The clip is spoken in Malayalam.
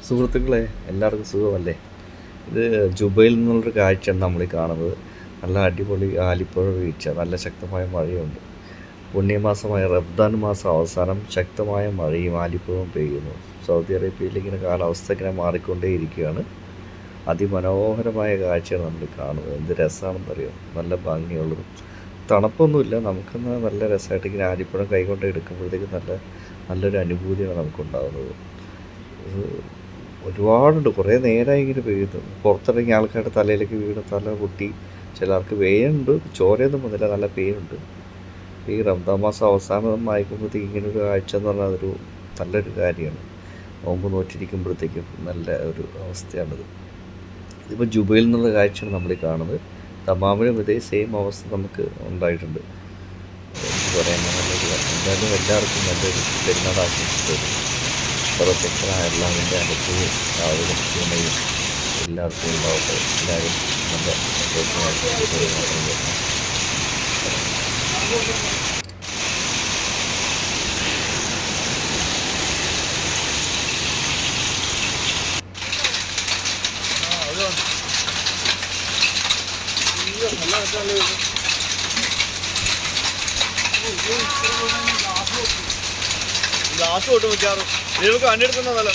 സുഹൃത്തുക്കളെ, എല്ലാവർക്കും സുഖമല്ലേ? ഇത് ജുബൈൽ നിന്നുള്ളൊരു കാഴ്ചയാണ് നമ്മളീ കാണുന്നത്. നല്ല അടിപൊളി ആലിപ്പുഴ വീഴ്ച, നല്ല ശക്തമായ മഴയുണ്ട്. പുണ്യമാസമായ റംദാൻ മാസം അവസാനം ശക്തമായ മഴയും ആലിപ്പുഴയും പെയ്യുന്നു. സൗദി അറേബ്യയിൽ ഇങ്ങനെ കാലാവസ്ഥ ഇങ്ങനെ മാറിക്കൊണ്ടേയിരിക്കുകയാണ്. അതിമനോഹരമായ കാഴ്ചയാണ് നമ്മൾ കാണുന്നത്. എന്ത് രസമാണെന്നറിയോ, നല്ല ഭംഗിയുള്ളതും. തണുപ്പൊന്നുമില്ല, നമുക്കെന്നാൽ നല്ല രസമായിട്ട് ഇങ്ങനെ ആലിപ്പഴം കൈകൊണ്ട് എടുക്കുമ്പോഴത്തേക്ക് നല്ലൊരു അനുഭൂതിയാണ് നമുക്കുണ്ടാകുന്നത്. ഒരുപാടുണ്ട്, കുറേ നേരമായി ഇങ്ങനെ പെയ്യുന്നു. പുറത്തിറങ്ങിയ ആൾക്കാരുടെ തലയിലേക്ക് വീണ് തല പൊട്ടി. ചിലർക്ക് വേയുണ്ട്, ചോരയൊന്നും വന്നില്ല, നല്ല പെയിനുണ്ട്. ഈ റംദാൻ മാസം അവസാനം ആയിക്കുമ്പോഴത്തേക്ക് ഇങ്ങനൊരു കാഴ്ച എന്ന് പറഞ്ഞാൽ അതൊരു നല്ലൊരു കാര്യമാണ്. നോമ്പ് നോറ്റിരിക്കുമ്പോഴത്തേക്കും നല്ല ഒരു അവസ്ഥയാണിത്. ഇതിപ്പോൾ ജുബൈൽ എന്നുള്ള കാഴ്ചയാണ് നമ്മൾ കാണുന്നത്. തമാമിലും ഇതേ സെയിം അവസ്ഥ നമുക്ക് ഉണ്ടായിട്ടുണ്ട്. എന്ത് പറയാനാണുള്ളത്? എന്തായാലും എല്ലാവർക്കും നല്ലൊരു പെരുന്നാൾ ആശംസിച്ചത്. സർവശക്തനായ അല്ലാഹുവിൻ്റെ അനുഗ്രഹവും രാവിലെ തുണയും എല്ലാവർക്കും ഉണ്ടാവട്ടെ. എല്ലാവരും നല്ല സന്തോഷമായിട്ട് ഗ്ലാസ് തൊട്ട് വെക്കാറ് നിങ്ങൾക്ക് വണ്ടി എടുക്കുന്ന നല്ല